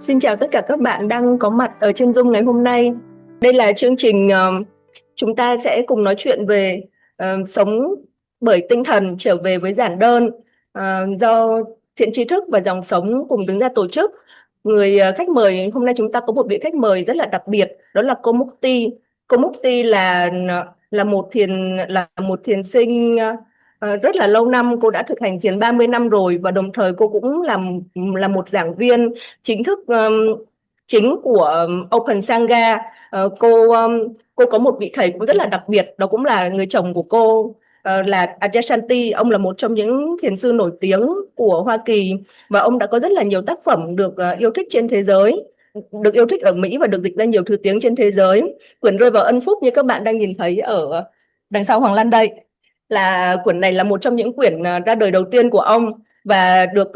Xin chào tất cả các bạn đang có mặt ở trên Zoom ngày hôm nay. Đây là chương trình chúng ta sẽ cùng nói chuyện về sống bởi tinh thần trở về với giản đơn do Thiện Tri Thức và Dòng Sống cùng đứng ra tổ chức. Người khách mời hôm nay chúng ta có một vị khách mời rất là đặc biệt, đó là cô Mukti. Cô Mukti là một thiền sinh rất là lâu năm. Cô đã thực hành thiền 30 năm rồi và đồng thời cô cũng là một giảng viên chính thức chính của Open Sangha. Cô có một vị thầy cũng rất là đặc biệt, đó cũng là người chồng của cô, là Adyashanti. Ông là một trong những thiền sư nổi tiếng của Hoa Kỳ và ông đã có rất là nhiều tác phẩm được yêu thích trên thế giới, được yêu thích ở Mỹ và được dịch ra nhiều thứ tiếng trên thế giới. Quyển Rơi Vào Ân Phúc như các bạn đang nhìn thấy ở đằng sau Hoàng Lan đây, là quyển này là một trong những quyển ra đời đầu tiên của ông và được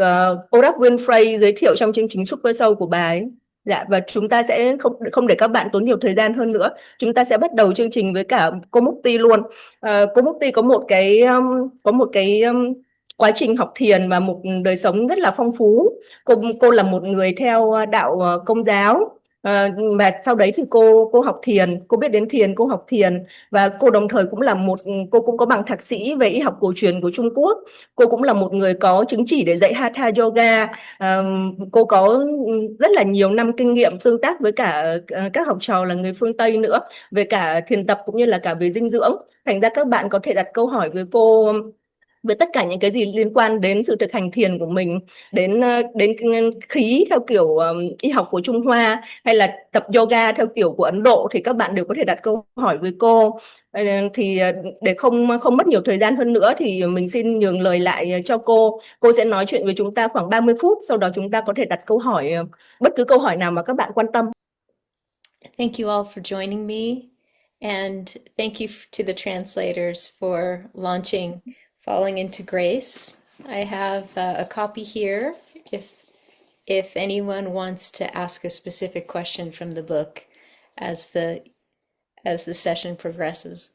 Oprah Winfrey giới thiệu trong chương trình Super Show của bà ấy. Dạ, và chúng ta sẽ không để các bạn tốn nhiều thời gian hơn nữa. Chúng ta sẽ bắt đầu chương trình với cả cô Mukti luôn. Cô Mukti có một cái quá trình học thiền và một đời sống rất là phong phú. Cô là một người theo đạo Công giáo. Và sau đấy thì cô học thiền, cô biết đến thiền, cô học thiền và cô đồng thời cô cũng có bằng thạc sĩ về y học cổ truyền của Trung Quốc. Cô cũng là một người có chứng chỉ để dạy Hatha Yoga. Cô có rất là nhiều năm kinh nghiệm tương tác với cả các học trò là người phương Tây nữa, về cả thiền tập cũng như là cả về dinh dưỡng. Thành ra các bạn có thể đặt câu hỏi với cô với tất cả những cái gì liên quan đến sự thực hành thiền của mình, đến khí theo kiểu y học của Trung Hoa hay là tập yoga theo kiểu của Ấn Độ, thì các bạn đều có thể đặt câu hỏi với cô. Thì để không không mất nhiều thời gian hơn nữa thì mình xin nhường lời lại cho cô. Cô sẽ nói chuyện với chúng ta khoảng 30 phút, sau đó chúng ta có thể đặt câu hỏi, bất cứ câu hỏi nào mà các bạn quan tâm. Thank you all for joining me, and thank you to the translators for launching Falling into Grace. I have a copy here if anyone wants to ask a specific question from the book as the session progresses.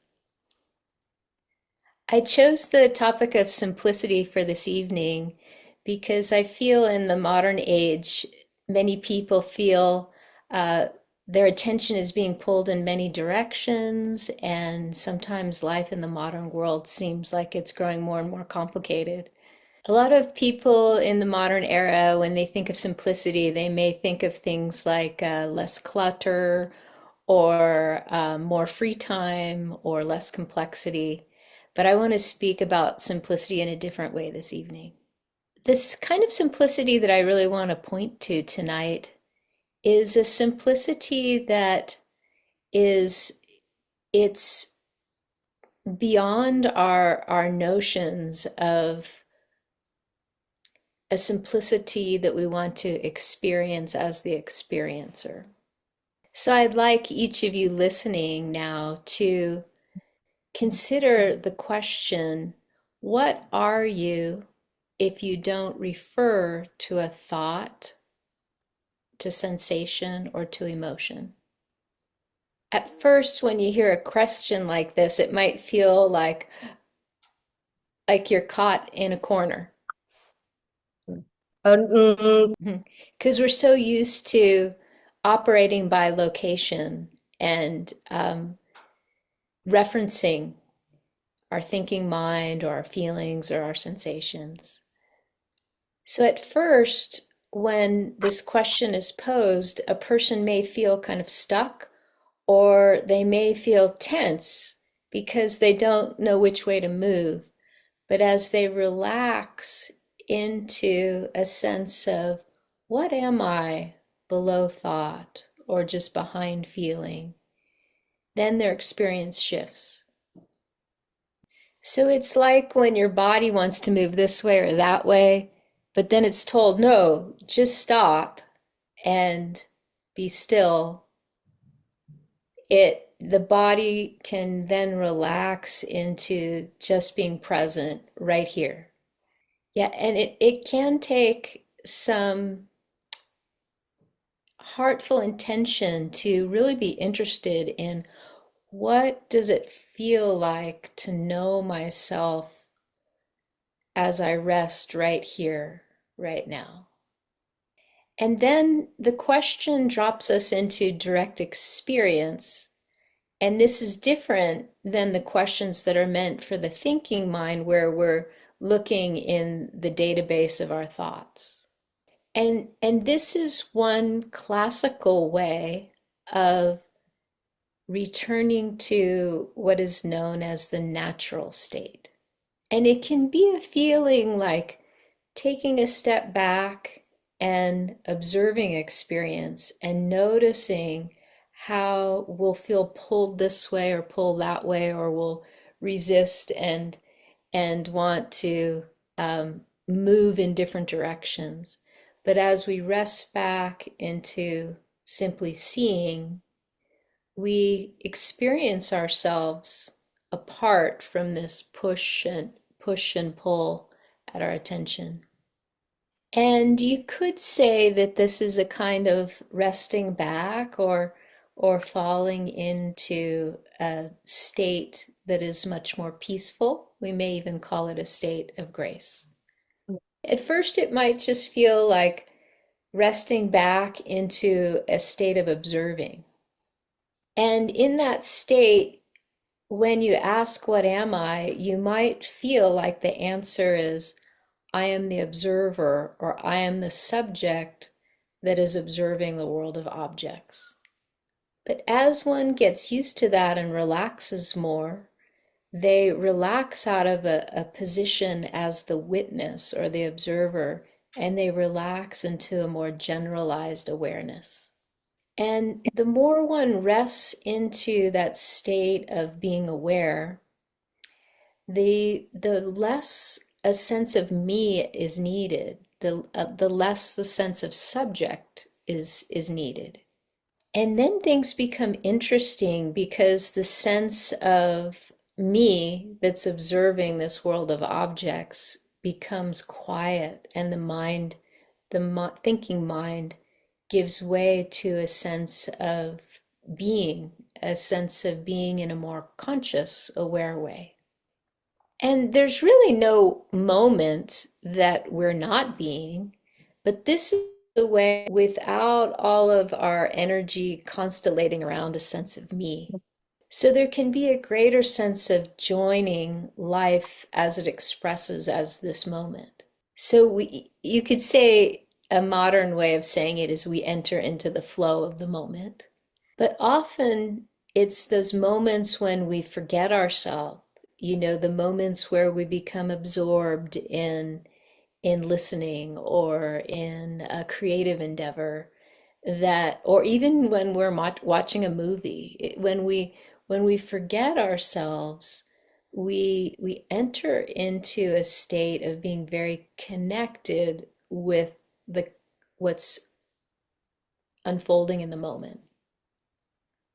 I chose the topic of simplicity for this evening because I feel in the modern age, many people feel their attention is being pulled in many directions, and sometimes life in the modern world seems like it's growing more and more complicated. A lot of people in the modern era, when they think of simplicity, they may think of things like less clutter or more free time or less complexity. But I want to speak about simplicity in a different way this evening. This kind of simplicity that I really want to point to tonight is a simplicity that it's beyond our notions of a simplicity that we want to experience as the experiencer. So I'd like each of you listening now to consider the question, what are you if you don't refer to a thought, to sensation, or to emotion? At first, when you hear a question like this, it might feel like you're caught in a corner. Because we're so used to operating by location and referencing our thinking mind or our feelings or our sensations. So at first, when this question is posed, a person may feel kind of stuck, or they may feel tense because they don't know which way to move. But as they relax into a sense of, what am I below thought or just behind feeling, then their experience shifts. So it's like when your body wants to move this way or that way, but then it's told, no, just stop and be still. The body can then relax into just being present right here. Yeah, and it can take some heartful intention to really be interested in, what does it feel like to know myself as I rest right here, right now? And then the question drops us into direct experience. And this is different than the questions that are meant for the thinking mind, where we're looking in the database of our thoughts. And this is one classical way of returning to what is known as the natural state. And it can be a feeling like taking a step back and observing experience and noticing how we'll feel pulled this way or pulled that way, or we'll resist and want to move in different directions. But as we rest back into simply seeing, we experience ourselves apart from this push and pull at our attention. And you could say that this is a kind of resting back, or falling into a state that is much more peaceful. We may even call it a state of grace. At first, it might just feel like resting back into a state of observing. And in that state, when you ask, "What am I?" you might feel like the answer is, "I am the observer," or "I am the subject that is observing the world of objects." But as one gets used to that and relaxes more, they relax out of a position as the witness or the observer, and they relax into a more generalized awareness. And the more one rests into that state of being aware, the less a sense of me is needed, the less the sense of subject is needed. And then things become interesting, because the sense of me that's observing this world of objects becomes quiet, and the thinking mind gives way to a sense of a sense of being in a more conscious, aware way. And there's really no moment that we're not being, but this is the way without all of our energy constellating around a sense of me. So there can be a greater sense of joining life as it expresses as this moment. So you could say a modern way of saying it is we enter into the flow of the moment. But often it's those moments when we forget ourselves, the moments where we become absorbed in listening or in a creative endeavor, or even when we're watching a movie, when we forget ourselves, we enter into a state of being very connected with what's unfolding in the moment.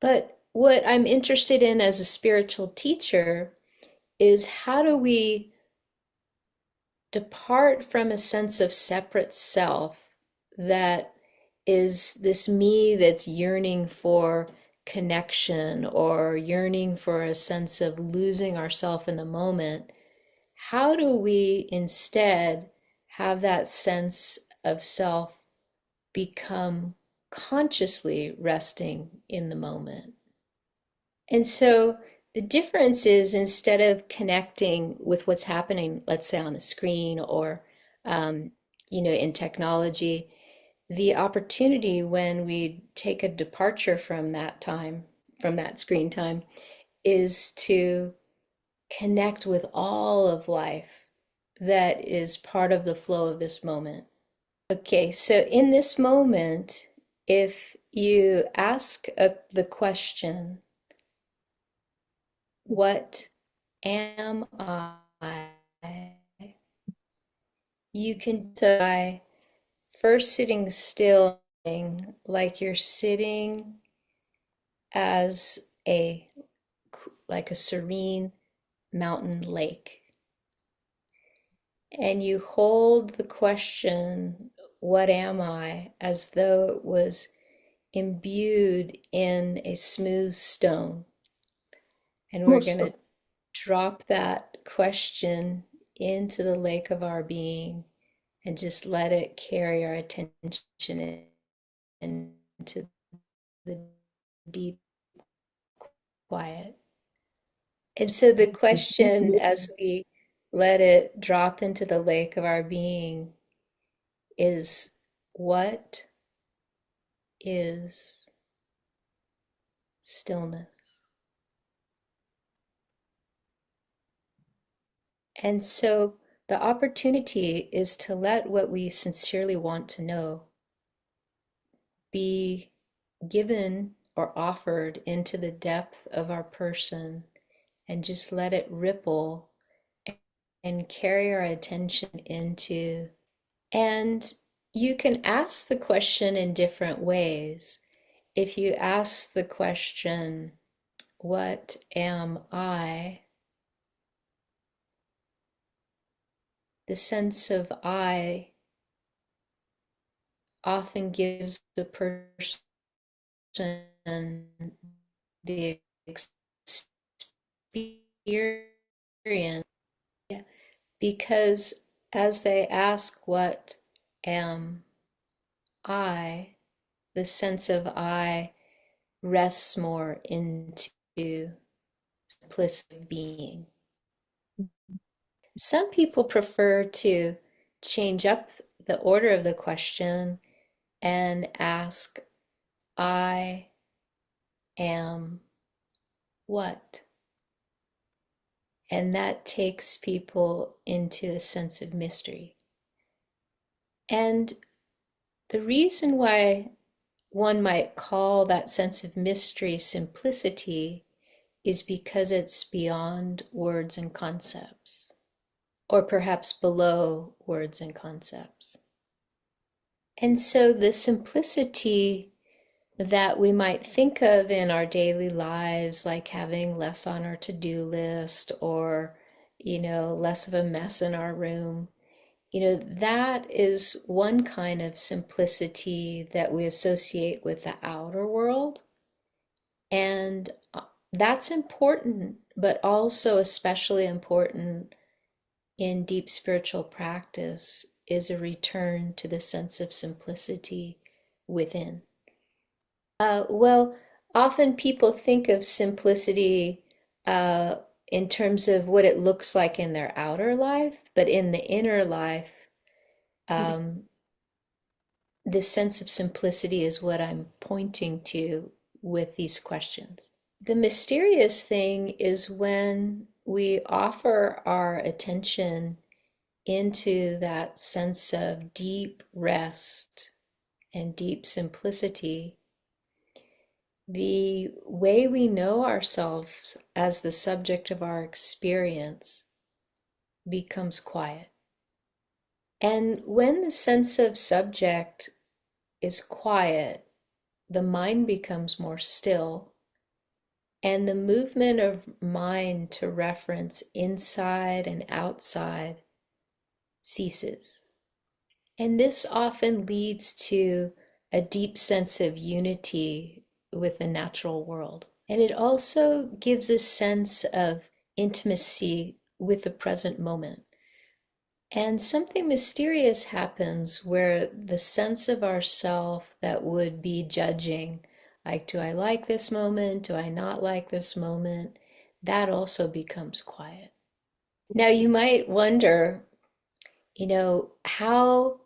But what I'm interested in as a spiritual teacher is, how do we depart from a sense of separate self that is this me that's yearning for connection or yearning for a sense of losing ourself in the moment? How do we instead have that sense of self become consciously resting in the moment? And so the difference is, instead of connecting with what's happening, let's say on the screen or, in technology, the opportunity when we take a departure from that time, from that screen time, is to connect with all of life that is part of the flow of this moment. Okay, so in this moment, if you ask the question, "What am I?" you can try first sitting still, like you're sitting as like a serene mountain lake. And you hold the question, "What am I?" as though it was imbued in a smooth stone. And we're going to drop that question into the lake of our being and just let it carry our attention into the deep quiet. And so the question, as we let it drop into the lake of our being, is what is stillness? And so the opportunity is to let what we sincerely want to know be given or offered into the depth of our person and just let it ripple and carry our attention into. And you can ask the question in different ways. If you ask the question, what am I? The sense of I often gives a person the experience, because as they ask, what am I? The sense of I rests more into simplicity of being. Some people prefer to change up the order of the question and ask, I am what? And that takes people into a sense of mystery. And the reason why one might call that sense of mystery simplicity is because it's beyond words and concepts, or perhaps below words and concepts. And so the simplicity that we might think of in our daily lives, like having less on our to-do list, or, less of a mess in our room, that is one kind of simplicity that we associate with the outer world. And that's important, but also especially important in deep spiritual practice is a return to the sense of simplicity within. Well, often people think of simplicity in terms of what it looks like in their outer life, but in the inner life, this sense of simplicity is what I'm pointing to with these questions. The mysterious thing is when we offer our attention into that sense of deep rest and deep simplicity, the way we know ourselves as the subject of our experience becomes quiet. And when the sense of subject is quiet, the mind becomes more still, and the movement of mind to reference inside and outside ceases. And this often leads to a deep sense of unity with the natural world. And it also gives a sense of intimacy with the present moment. And something mysterious happens where the sense of ourself that would be judging, like, do I like this moment? Do I not like this moment? That also becomes quiet. Now you might wonder, how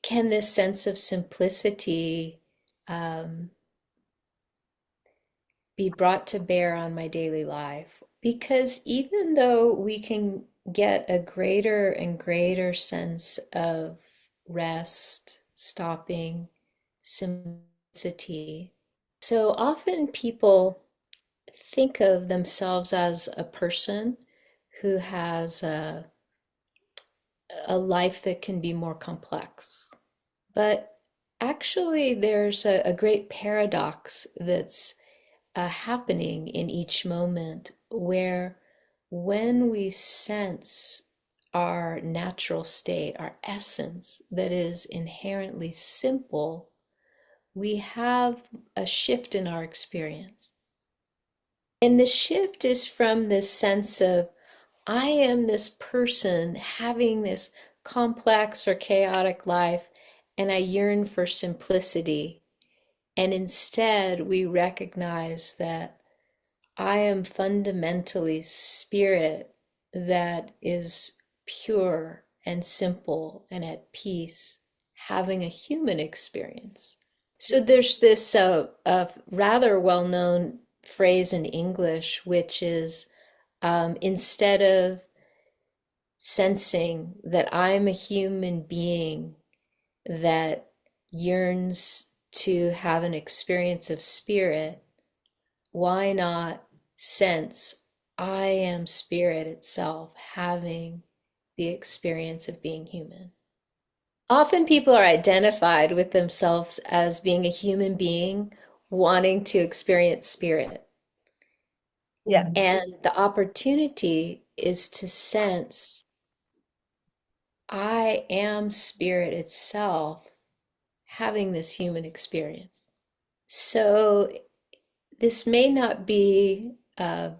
can this sense of simplicity be brought to bear on my daily life? Because even though we can get a greater and greater sense of rest, stopping, simplicity, so often people think of themselves as a person who has a life that can be more complex. But actually, there's a great paradox that's happening in each moment, where when we sense our natural state, our essence that is inherently simple, we have a shift in our experience. And the shift is from this sense of, I am this person having this complex or chaotic life, and I yearn for simplicity. And instead, we recognize that I am fundamentally spirit that is pure and simple and at peace, having a human experience. So there's this rather well-known phrase in English, which is instead of sensing that I'm a human being that yearns to have an experience of spirit, why not sense I am spirit itself having the experience of being human? Often people are identified with themselves as being a human being wanting to experience spirit. Yeah. And the opportunity is to sense I am spirit itself having this human experience. So this may not be a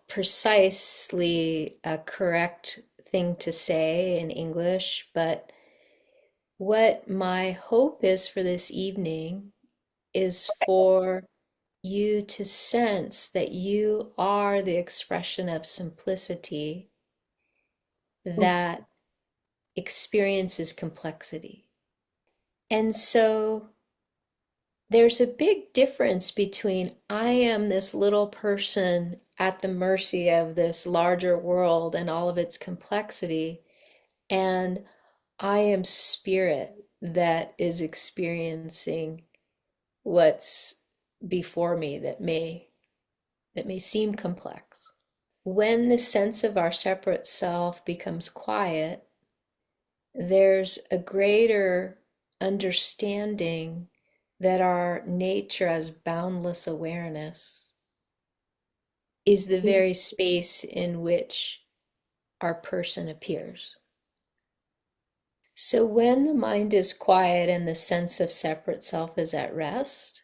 precisely correct thing to say in English, but what my hope is for this evening is for you to sense that you are the expression of simplicity that experiences complexity. And so there's a big difference between I am this little person at the mercy of this larger world and all of its complexity, and I am spirit that is experiencing what's before me that may seem complex. When the sense of our separate self becomes quiet, there's a greater understanding that our nature as boundless awareness is the very space in which our person appears. So when the mind is quiet and the sense of separate self is at rest,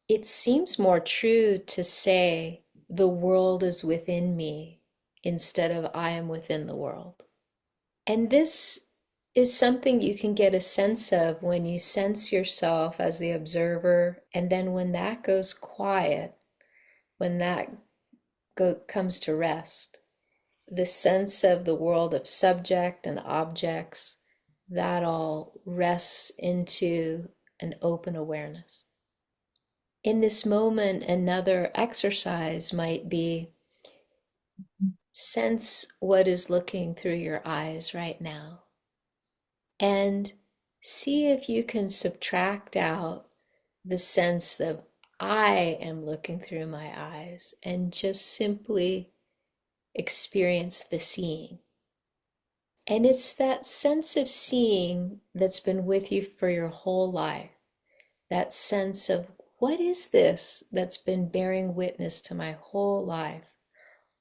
it seems more true to say the world is within me instead of I am within the world. And this is something you can get a sense of when you sense yourself as the observer, and then when that goes quiet, when that comes to rest, the sense of the world of subject and objects, that all rests into an open awareness. In this moment, another exercise might be sense what is looking through your eyes right now. And see if you can subtract out the sense of I am looking through my eyes and just simply experience the seeing. And it's that sense of seeing that's been with you for your whole life. That sense of what is this that's been bearing witness to my whole life?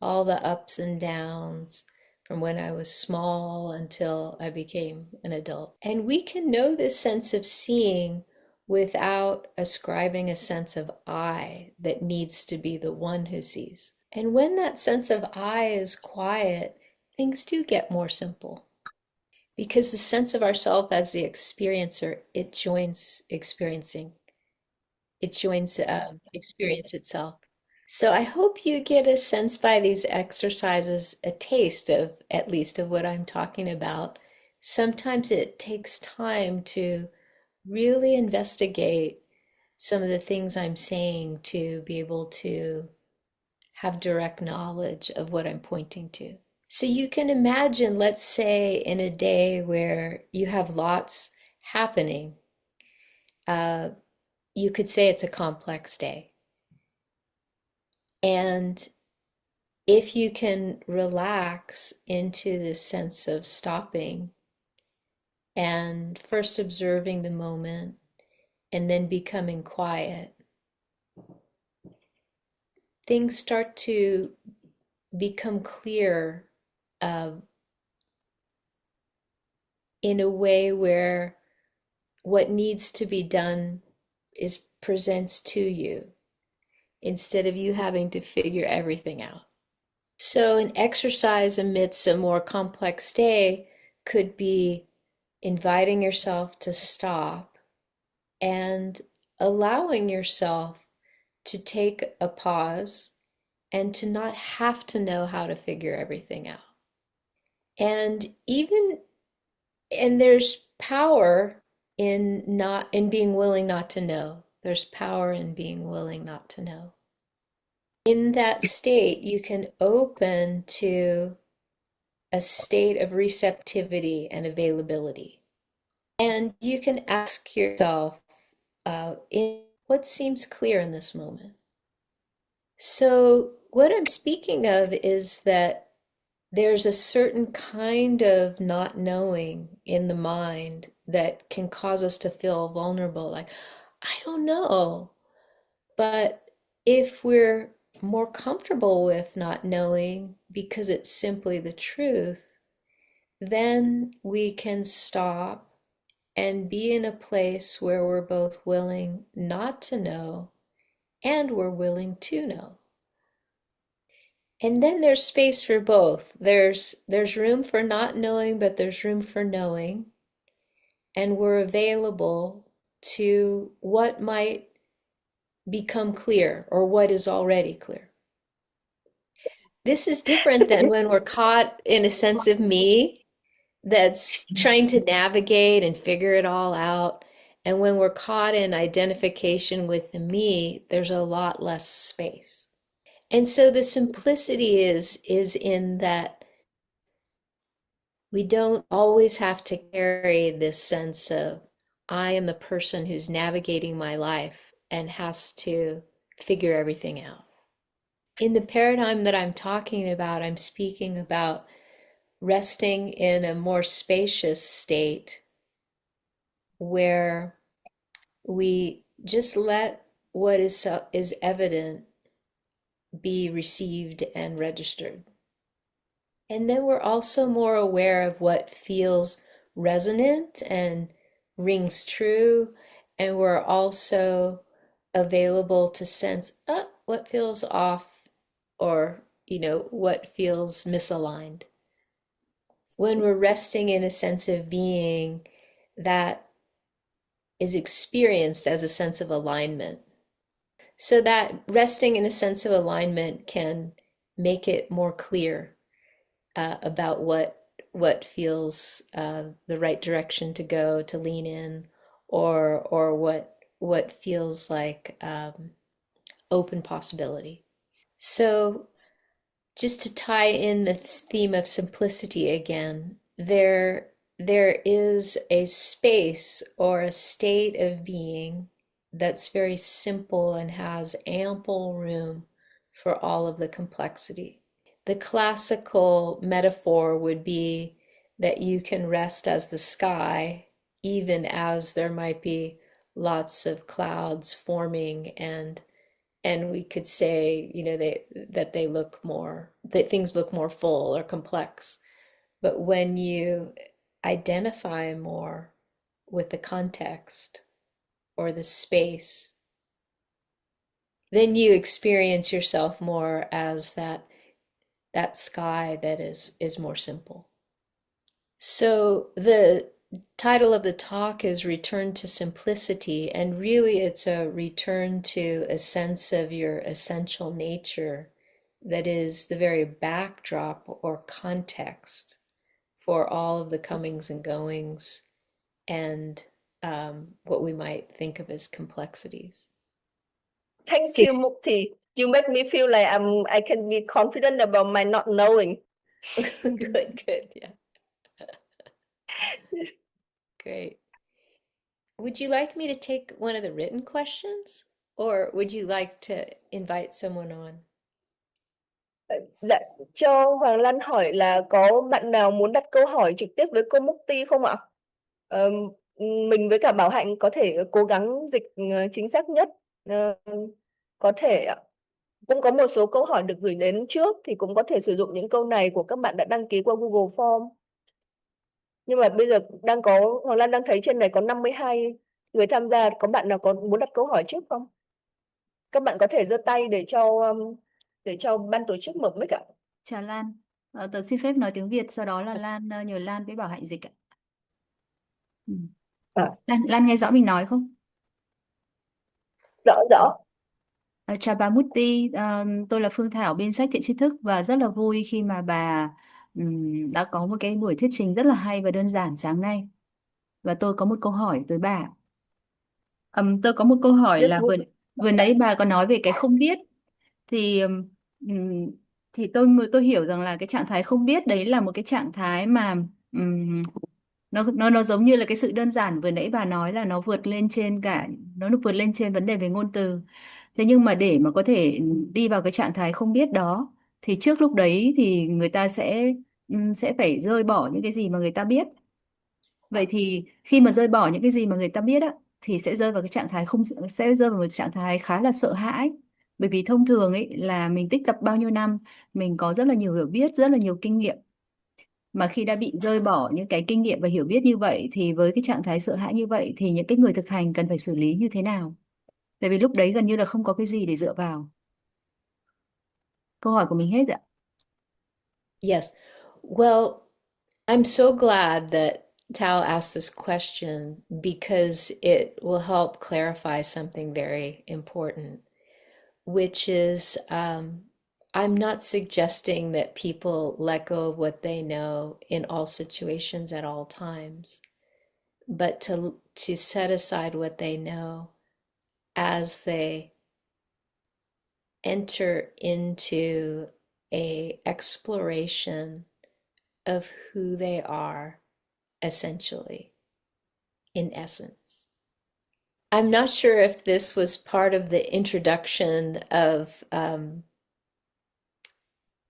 All the ups and downs, from when I was small until I became an adult. And we can know this sense of seeing without ascribing a sense of I that needs to be the one who sees. And when that sense of I is quiet, things do get more simple. Because the sense of ourself as the experiencer, it joins experiencing. It joins experience itself. So I hope you get a sense by these exercises, a taste of, at least, of what I'm talking about. Sometimes it takes time to really investigate some of the things I'm saying to be able to have direct knowledge of what I'm pointing to. So you can imagine, let's say, in a day where you have lots happening, you could say it's a complex day. And if you can relax into this sense of stopping and first observing the moment and then becoming quiet, things start to become clear in a way where what needs to be done presents to you instead of you having to figure everything out. So an exercise amidst a more complex day could be inviting yourself to stop and allowing yourself to take a pause and to not have to know how to figure everything out. And there's power in being willing not to know. There's power in being willing not to know. In that state, you can open to a state of receptivity and availability. And you can ask yourself, in what seems clear in this moment? So, what I'm speaking of is that there's a certain kind of not knowing in the mind that can cause us to feel vulnerable, like, I don't know. But if we're more comfortable with not knowing because it's simply the truth, then we can stop and be in a place where we're both willing not to know and we're willing to know. And then there's space for both. There's room for not knowing, but there's room for knowing. And we're available to what might become clear or what is already clear. This is different than when we're caught in a sense of me that's trying to navigate and figure it all out. And when we're caught in identification with the me, there's a lot less space. And so the simplicity is in that we don't always have to carry this sense of I am the person who's navigating my life and has to figure everything out. In the paradigm that I'm talking about, I'm speaking about resting in a more spacious state where we just let what is evident be received and registered. And then we're also more aware of what feels resonant and rings true. And we're also available to sense what feels off or, what feels misaligned. When we're resting in a sense of being that is experienced as a sense of alignment. So that resting in a sense of alignment can make it more clear about what feels the right direction to go, to lean in, or what feels like open possibility. So just to tie in the theme of simplicity again, there is a space or a state of being that's very simple and has ample room for all of the complexity. The classical metaphor would be that you can rest as the sky, even as there might be lots of clouds forming, and we could say, that things look more full or complex. But when you identify more with the context or the space, then you experience yourself more as that sky that is more simple. So the title of the talk is Return to Simplicity, and really it's a return to a sense of your essential nature that is the very backdrop or context for all of the comings and goings and what we might think of as complexities. Thank you, Mukti. You make me feel like I can be confident about my not knowing. Good, yeah. Great. Would you like me to take one of the written questions, or would you like to invite someone on? Dạ, cho Hoàng Lan hỏi là có bạn nào muốn đặt câu hỏi trực tiếp với cô Mukti không ạ? Ờ, mình với cả Bảo Hạnh có thể cố gắng dịch chính xác nhất. Ờ, có thể ạ. Cũng có một số câu hỏi được gửi đến trước thì cũng có thể sử dụng những câu này của các bạn đã đăng ký qua Google Form. Nhưng mà bây giờ Hoàng Lan đang thấy trên này có 52 người tham gia, có bạn nào có muốn đặt câu hỏi trước không? Các bạn có thể giơ tay để cho ban tổ chức mở mic ạ. Chào Lan. Tớ xin phép nói tiếng Việt, sau đó là Lan nhờ Lan với Bảo Hạnh dịch ạ. Ừ. À, Lan nghe rõ mình nói không? rõ rõ. Chào bà Mutti, tôi là Phương Thảo bên sách Thiện Tri Thức và rất là vui khi mà bà đã có một cái buổi thuyết trình rất là hay và đơn giản sáng nay. Và tôi có một câu hỏi tới bà. Tôi có một câu hỏi Rất là vui. vừa nãy bà có nói về cái không biết thì ừm, thì tôi hiểu rằng là cái trạng thái không biết đấy là một cái trạng thái mà nó giống như là cái sự đơn giản vừa nãy bà nói là nó vượt lên trên vấn đề về ngôn từ. Thế nhưng mà để mà có thể đi vào cái trạng thái không biết đó thì trước lúc đấy thì người ta sẽ phải rơi bỏ những cái gì mà người ta biết. Vậy thì khi mà rơi bỏ những cái gì mà người ta biết á thì sẽ rơi vào cái trạng thái không sẽ rơi vào một trạng thái khá là sợ hãi. Bởi vì thông thường ấy là mình tích tập bao nhiêu năm, mình có rất là nhiều hiểu biết, rất là nhiều kinh nghiệm, mà khi đã bị rơi bỏ những cái kinh nghiệm và hiểu biết như vậy thì với cái trạng thái sợ hãi như vậy thì những cái người thực hành cần phải xử lý như thế nào? Tại vì lúc đấy gần như là không có cái gì để dựa vào. Câu hỏi của mình hết rồi ạ. Yes. Well, I'm so glad that Tao asked this question because it will help clarify something very important, which is I'm not suggesting that people let go of what they know in all situations at all times, but to set aside what they know as they enter into a exploration of who they are essentially, in essence. I'm not sure if this was part of the introduction of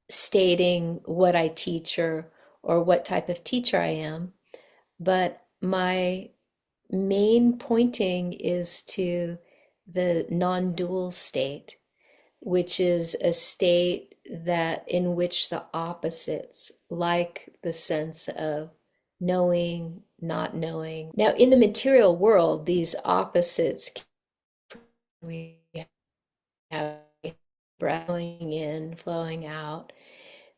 stating what I teach or what type of teacher I am, but my main pointing is to the non-dual state, which is a state that in which the opposites, like the sense of knowing, not knowing. Now, in the material world, these opposites, we have breath flowing in, flowing out.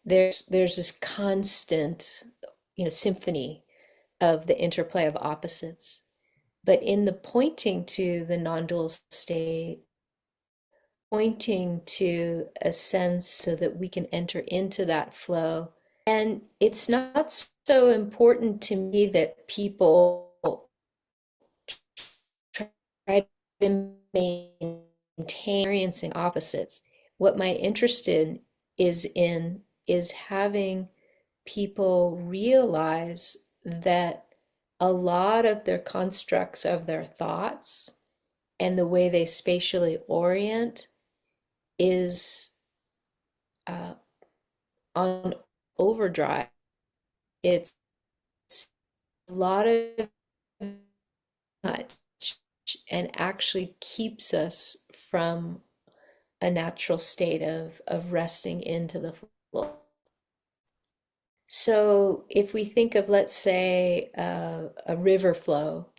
There's this constant, symphony of the interplay of opposites. But in the pointing to the non-dual state, pointing to a sense so that we can enter into that flow. And it's not so important to me that people try to maintain experiencing opposites. What my interest in is having people realize that a lot of their constructs of their thoughts and the way they spatially orient is on overdrive. It's a lot of much and actually keeps us from a natural state of resting into the flow. So if we think of, let's say, a river flow,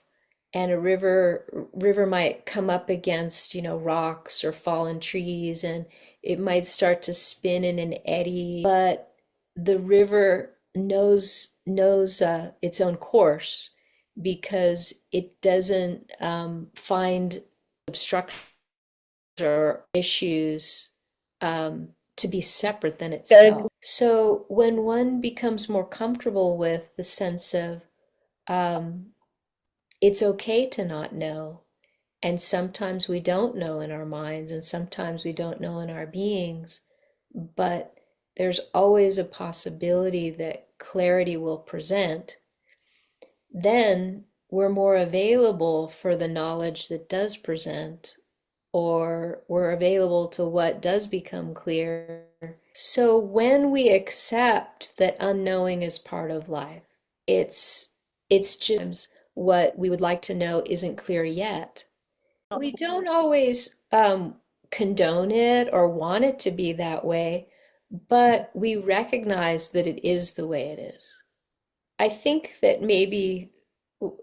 and a river might come up against, rocks or fallen trees, and it might start to spin in an eddy, but the river knows its own course because it doesn't find obstructions or issues to be separate than itself. So when one becomes more comfortable with the sense of it's okay to not know, and sometimes we don't know in our minds, and sometimes we don't know in our beings, but there's always a possibility that clarity will present, then we're more available for the knowledge that does present, or we're available to what does become clear. So when we accept that unknowing is part of life, it's just what we would like to know isn't clear yet. We don't always condone it or want it to be that way, but we recognize that it is the way it is. I think that maybe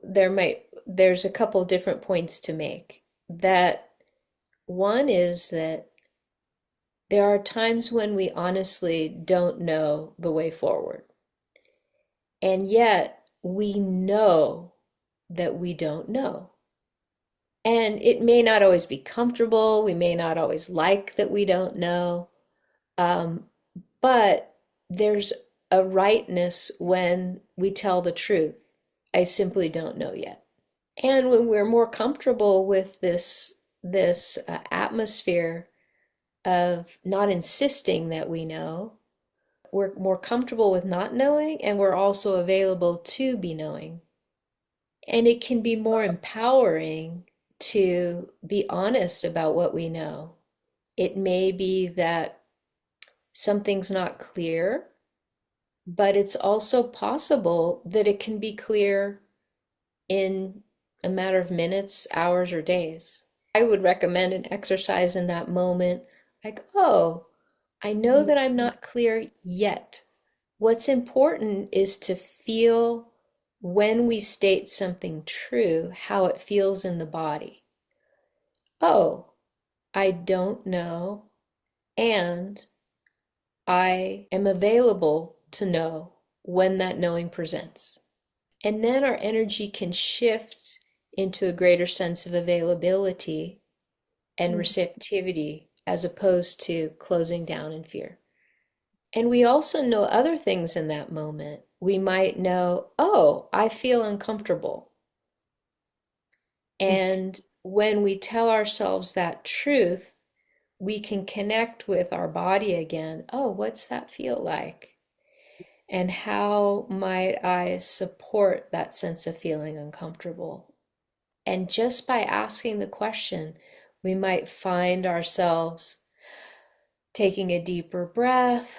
there's a couple different points to make. That one is that There are times when we honestly don't know the way forward. And yet we know that we don't know. And it may not always be comfortable. We may not always like that we don't know. But there's a rightness when we tell the truth. I simply don't know yet. And when we're more comfortable with this atmosphere of not insisting that we know, we're more comfortable with not knowing, and we're also available to be knowing. And it can be more empowering to be honest about what we know. It may be that something's not clear, but it's also possible that it can be clear in a matter of minutes, hours, or days. I would recommend an exercise in that moment, like, oh, I know that I'm not clear yet. What's important is to feel when we state something true, how it feels in the body. Oh, I don't know, and I am available to know when that knowing presents. And then our energy can shift into a greater sense of availability and receptivity as opposed to closing down in fear. And we also know other things in that moment. We might know, oh, I feel uncomfortable. And when we tell ourselves that truth, we can connect with our body again. Oh, what's that feel like? And how might I support that sense of feeling uncomfortable? And just by asking the question, we might find ourselves taking a deeper breath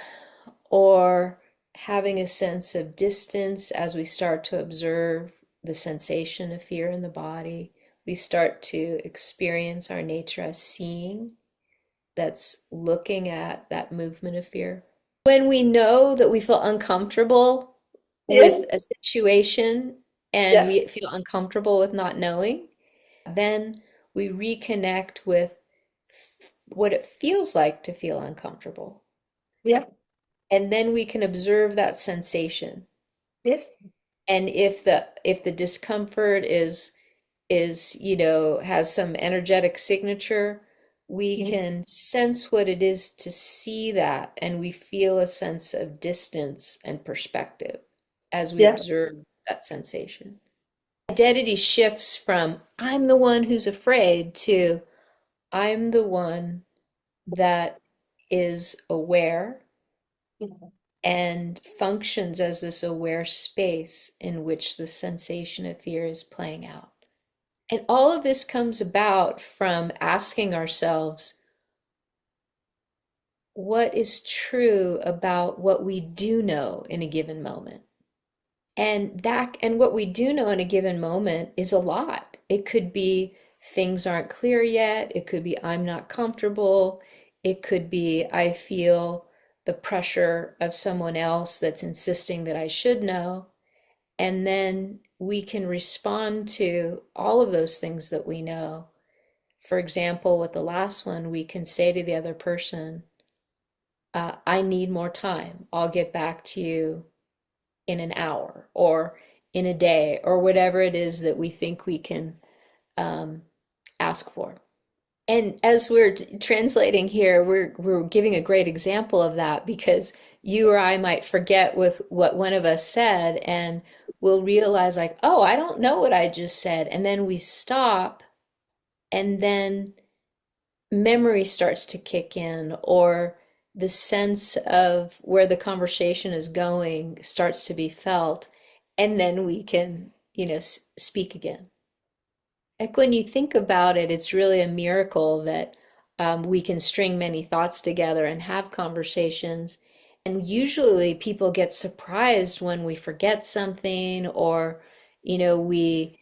or having a sense of distance as we start to observe the sensation of fear in the body. We start to experience our nature as seeing, that's looking at that movement of fear. When we know that we feel uncomfortable Yes. with a situation and Yeah. we feel uncomfortable with not knowing, then we reconnect with what it feels like to feel uncomfortable. Yeah. And then we can observe that sensation. Yes. And if the discomfort has some energetic signature, we can sense what it is to see that, and we feel a sense of distance and perspective as we Yeah. observe that sensation. Identity shifts from I'm the one who's afraid to I'm the one that is aware and functions as this aware space in which the sensation of fear is playing out. And all of this comes about from asking ourselves, what is true about what we do know in a given moment? And what we do know in a given moment is a lot. It could be things aren't clear yet. It could be I'm not comfortable. It could be I feel the pressure of someone else that's insisting that I should know. And then we can respond to all of those things that we know. For example, with the last one, we can say to the other person, I need more time. I'll get back to you in an hour or in a day or whatever it is that we think we can ask for. And as we're translating here, we're giving a great example of that because you or I might forget with what one of us said and we'll realize like, oh, I don't know what I just said. And then we stop and then memory starts to kick in or the sense of where the conversation is going starts to be felt. And then we can, speak again. Like when you think about it, it's really a miracle that we can string many thoughts together and have conversations. And usually people get surprised when we forget something or, we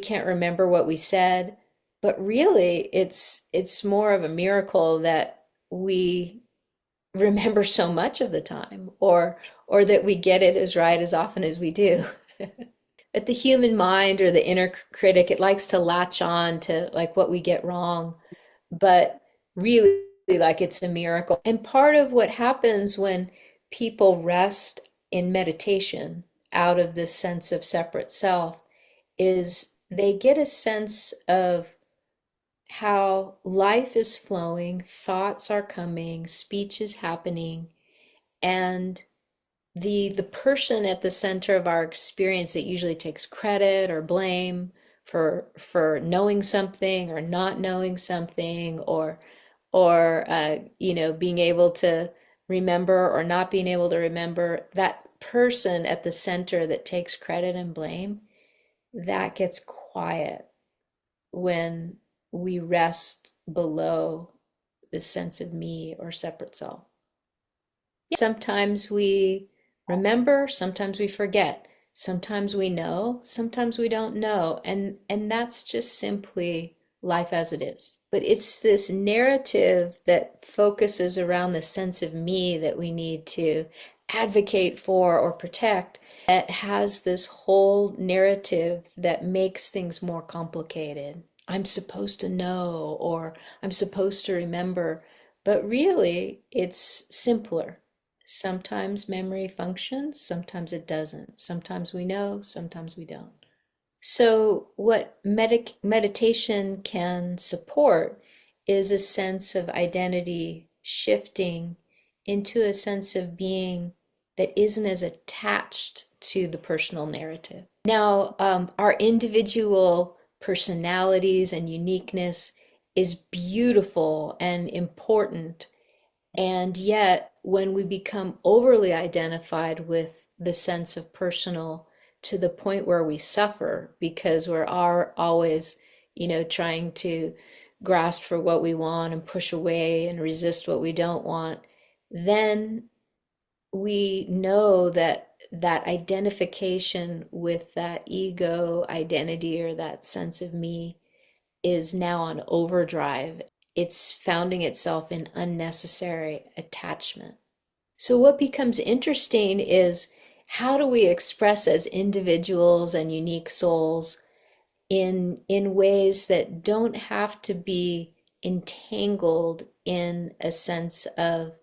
can't remember what we said. But really, it's more of a miracle that we remember so much of the time or that we get it as right as often as we do. But the human mind or the inner critic, it likes to latch on to like what we get wrong. But really, like it's a miracle. And part of what happens when people rest in meditation out of this sense of separate self is they get a sense of how life is flowing, thoughts are coming, speech is happening, and the person at the center of our experience that usually takes credit or blame for knowing something or not knowing something or being able to remember or not being able to remember, that person at the center that takes credit and blame, that gets quiet when we rest below the sense of me or separate self. Sometimes we remember, sometimes we forget, sometimes we know, sometimes we don't know, and that's just simply life as it is. But it's this narrative that focuses around the sense of me that we need to advocate for or protect, that has this whole narrative that makes things more complicated. I'm supposed to know, or I'm supposed to remember, but really it's simpler. Sometimes memory functions, sometimes it doesn't. Sometimes we know, sometimes we don't. So, what meditation can support is a sense of identity shifting into a sense of being that isn't as attached to the personal narrative. Now, our individual personalities and uniqueness is beautiful and important. And yet, when we become overly identified with the sense of personal to the point where we suffer because we're always, trying to grasp for what we want and push away and resist what we don't want, then we know that that identification with that ego identity or that sense of me is now on overdrive. It's founding itself in unnecessary attachment. So what becomes interesting is, how do we express as individuals and unique souls in ways that don't have to be entangled in a sense of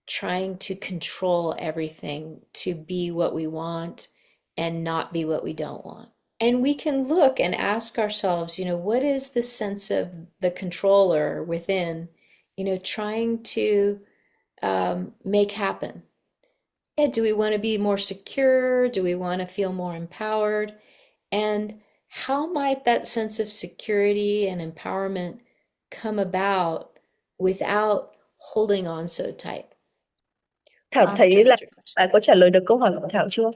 trying to control everything to be what we want and not be what we don't want. And we can look and ask ourselves, what is the sense of the controller within, trying to make happen? Yeah, do we want to be more secure? Do we want to feel more empowered? And how might that sense of security and empowerment come about without holding on so tight? Thảo I'll have to thấy là ask your question. bà có trả lời được câu hỏi của Thảo chưa?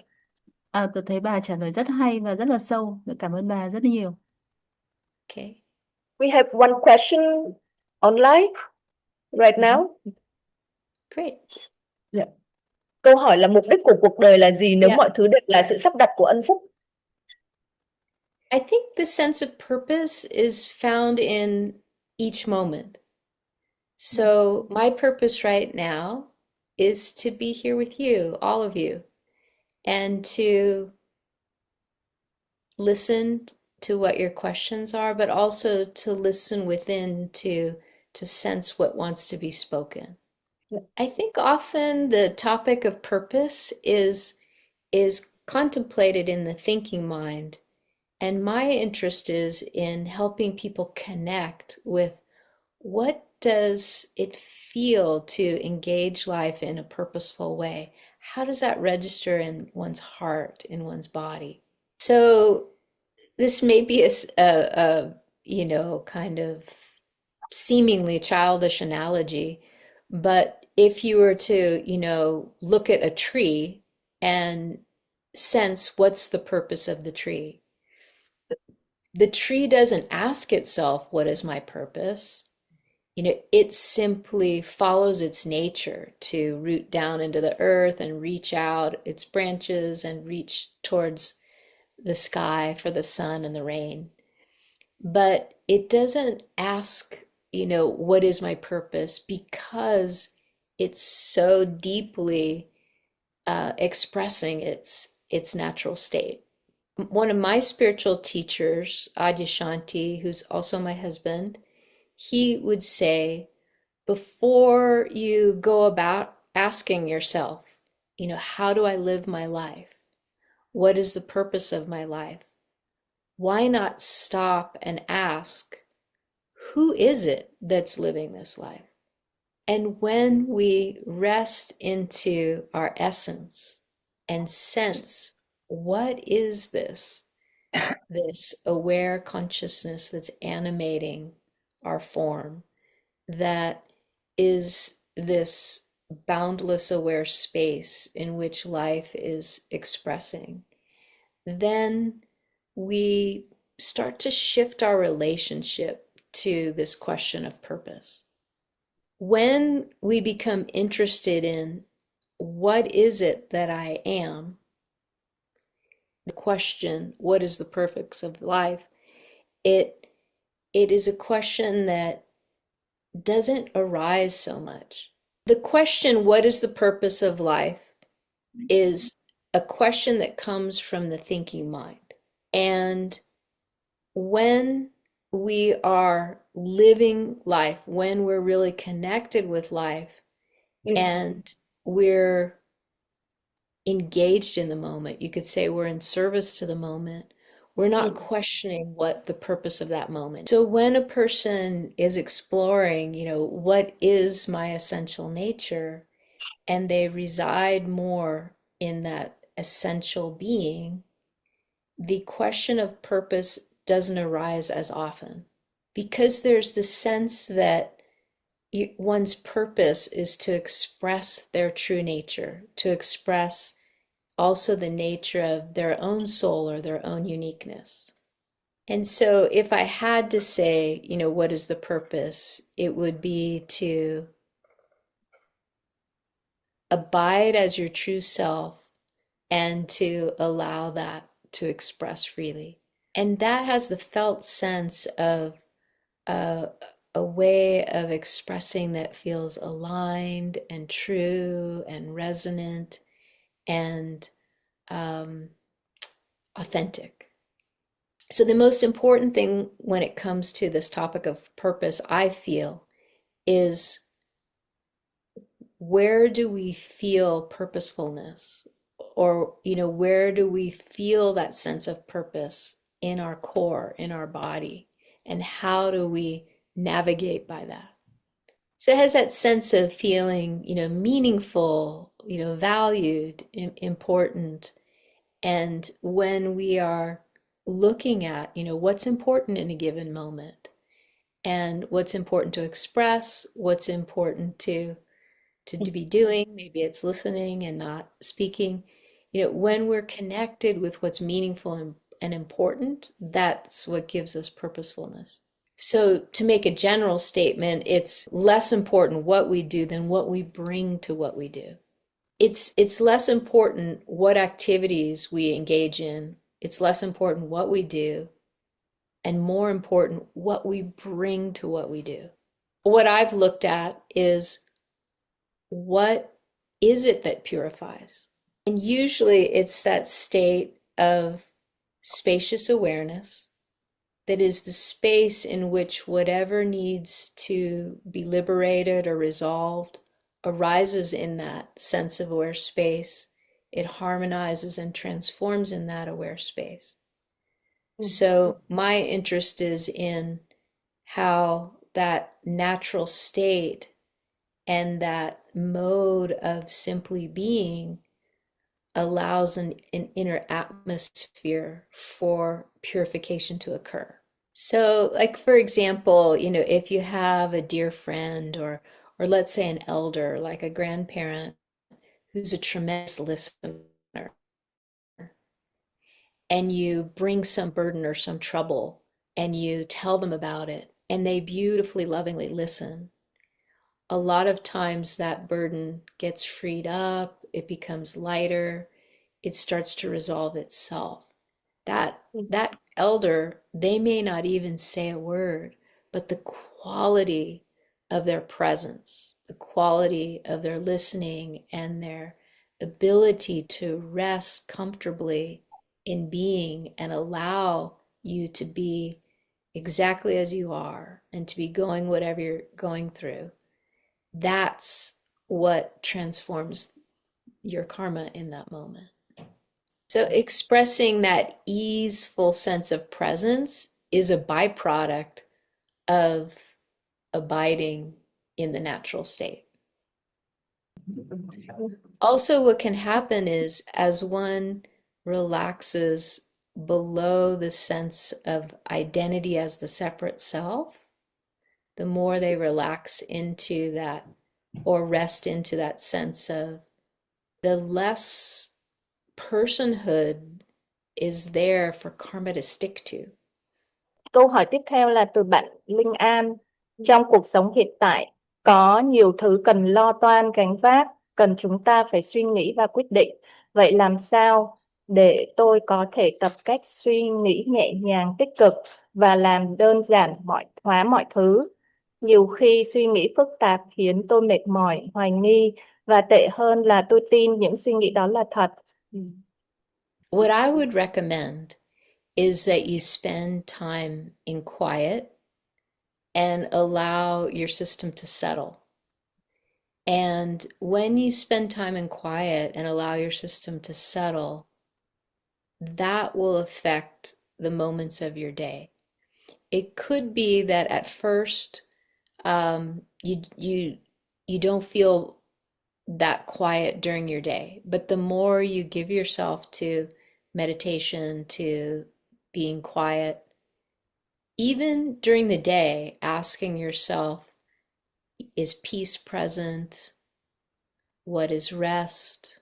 Tôi thấy bà trả lời rất hay và rất là sâu. Cảm ơn bà rất nhiều. Okay. We have one question online right now. Great. Yeah. Câu hỏi là mục đích của cuộc đời là gì nếu Yeah. mọi thứ đều là sự sắp đặt của ân phúc? I think the sense of purpose is found in each moment. So my purpose right now is to be here with you, all of you, and to listen to what your questions are, but also to listen within to sense what wants to be spoken. Yeah. I think often the topic of purpose is contemplated in the thinking mind, and my interest is in helping people connect with what does it feel to engage life in a purposeful way? How does that register in one's heart, in one's body? So this may be a kind of seemingly childish analogy, but if you were to, look at a tree and sense what's the purpose of the tree doesn't ask itself, what is my purpose? It simply follows its nature to root down into the earth and reach out its branches and reach towards the sky for the sun and the rain. But it doesn't ask, what is my purpose, because it's so deeply expressing its natural state. One of my spiritual teachers, Adyashanti, who's also my husband, he would say, before you go about asking yourself, how do I live my life? What is the purpose of my life? Why not stop and ask, who is it that's living this life? And when we rest into our essence and sense, what is this aware consciousness that's animating our form, that is this boundless aware space in which life is expressing, then we start to shift our relationship to this question of purpose. When we become interested in what is it that I am, the question, what is the purpose of life, it is a question that doesn't arise so much. The question, what is the purpose of life, is a question that comes from the thinking mind. And when we are living life, when we're really connected with life, and we're engaged in the moment, you could say we're in service to the moment, we're not questioning what the purpose of that moment. So when a person is exploring, what is my essential nature, and they reside more in that essential being, the question of purpose doesn't arise as often, because there's the sense that one's purpose is to express their true nature, to express also the nature of their own soul or their own uniqueness. And so if I had to say, what is the purpose, it would be to abide as your true self and to allow that to express freely. And that has the felt sense of a way of expressing that feels aligned and true and resonant and authentic. So the most important thing when it comes to this topic of purpose, I feel, is where do we feel purposefulness? Or, where do we feel that sense of purpose in our core, in our body? And how do we navigate by that? So it has that sense of feeling, meaningful, valued, important. And when we are looking at, what's important in a given moment, and what's important to express, what's important to be doing, maybe it's listening and not speaking, when we're connected with what's meaningful and important, that's what gives us purposefulness. So to make a general statement, it's less important what we do than what we bring to what we do. It's less important what activities we engage in. It's less important what we do, and more important what we bring to what we do. What I've looked at is, what is it that purifies? And usually it's that state of spacious awareness that is the space in which whatever needs to be liberated or resolved arises in that sense of aware space. It harmonizes and transforms in that aware space. So my interest is in how that natural state and that mode of simply being allows an inner atmosphere for purification to occur. So, like, for example, if you have a dear friend, or let's say an elder, like a grandparent, who's a tremendous listener, and you bring some burden or some trouble and you tell them about it, and they beautifully, lovingly listen, a lot of times that burden gets freed up, it becomes lighter, it starts to resolve itself. That elder, they may not even say a word, but the quality of their presence, the quality of their listening, and their ability to rest comfortably in being and allow you to be exactly as you are and to be going whatever you're going through, that's what transforms your karma in that moment. So expressing that easeful sense of presence is a byproduct of abiding in the natural state. Also, what can happen is as one relaxes below the sense of identity as the separate self, the more they relax into that or rest into that sense of, the less personhood is there for karma to stick to. Câu hỏi tiếp theo là từ bạn Linh An. Trong cuộc sống hiện tại, có nhiều thứ cần lo toan gánh vác, cần chúng ta phải suy nghĩ và quyết định. Vậy làm sao để tôi có thể tập cách suy nghĩ nhẹ nhàng, tích cực và làm đơn giản hóa mọi thứ? Nhiều khi suy nghĩ phức tạp khiến tôi mệt mỏi, hoài nghi, và tệ hơn là tôi tin những suy nghĩ đó là thật. What I would recommend is that you spend time in quiet and allow your system to settle. And when you spend time in quiet and allow your system to settle, that will affect the moments of your day. It could be that at first you don't feel that quiet during your day, but the more you give yourself to meditation, to being quiet, even during the day, asking yourself, is peace present? What is rest?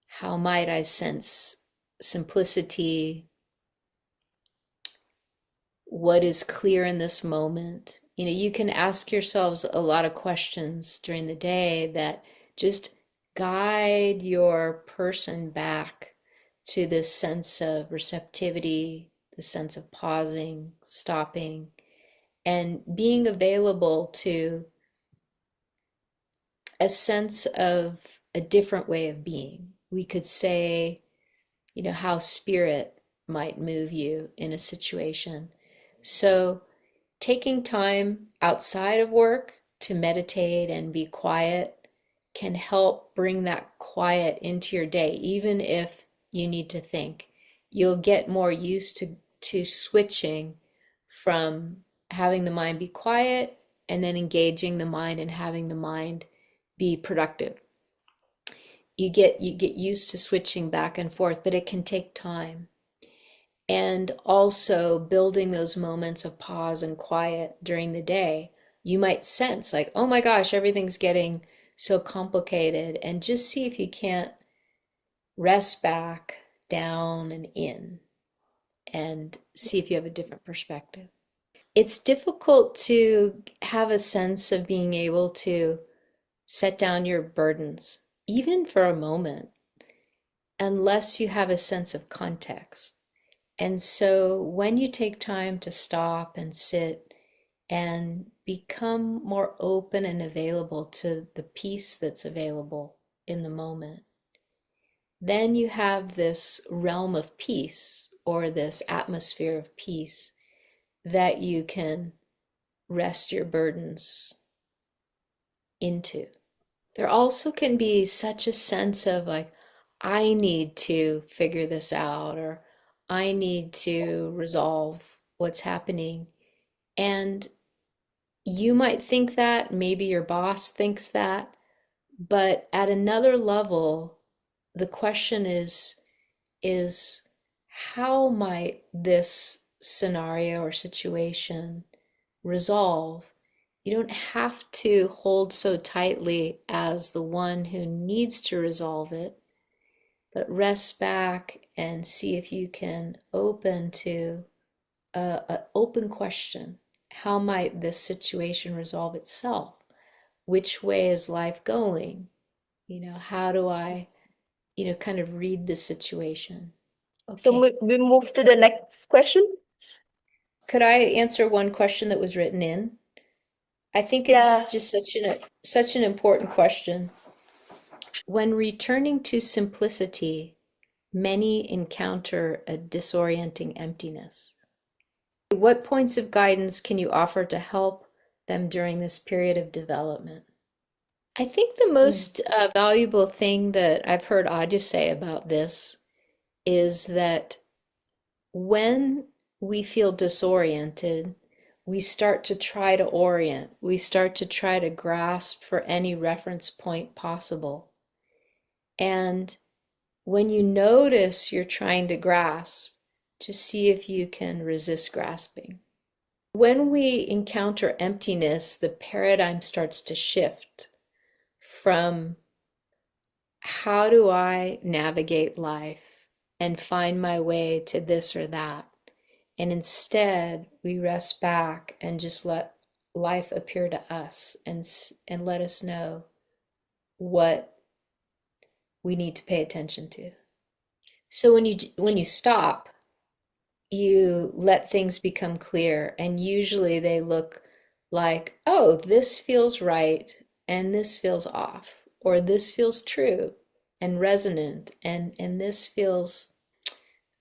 How might I sense simplicity? What is clear in this moment? You know, you can ask yourselves a lot of questions during the day that just guide your person back to this sense of receptivity, the sense of pausing, stopping, and being available to a sense of a different way of being. We could say, you know, how spirit might move you in a situation. So taking time outside of work to meditate and be quiet can help bring that quiet into your day, even if you need to think. You'll get more used to switching from having the mind be quiet and then engaging the mind and having the mind be productive. You get used to switching back and forth, but it can take time. And also building those moments of pause and quiet during the day. You might sense like, oh my gosh, everything's getting so complicated, and just see if you can't rest back, down, and in, and see if you have a different perspective. It's difficult to have a sense of being able to set down your burdens, even for a moment, unless you have a sense of context. And so when you take time to stop and sit and become more open and available to the peace that's available in the moment, then you have this realm of peace, or this atmosphere of peace, that you can rest your burdens into. There also can be such a sense of like, I need to figure this out, or I need to resolve what's happening. And you might think that, maybe your boss thinks that, but at another level, the question is how might this scenario or situation resolve? You don't have to hold so tightly as the one who needs to resolve it, but rest back and see if you can open to an open question. How might this situation resolve itself? Which way is life going? You know, how do I, kind of read the situation? So Okay. we move to the next question. Could I answer one question that was written in? I think Yeah. it's just such an important question. When returning to simplicity, many encounter a disorienting emptiness. What points of guidance can you offer to help them during this period of development. I think the most valuable thing that I've heard Adya say about this is that when we feel disoriented, we start to try to orient, we start to try to grasp for any reference point possible. And when you notice you're trying to grasp, just see if you can resist grasping. When we encounter emptiness, the paradigm starts to shift from how do I navigate life and find my way to this or that? And instead, we rest back and just let life appear to us and let us know what we need to pay attention to. So when you stop, you let things become clear, and usually they look like, oh, this feels right and this feels off, or this feels true and resonant, and this feels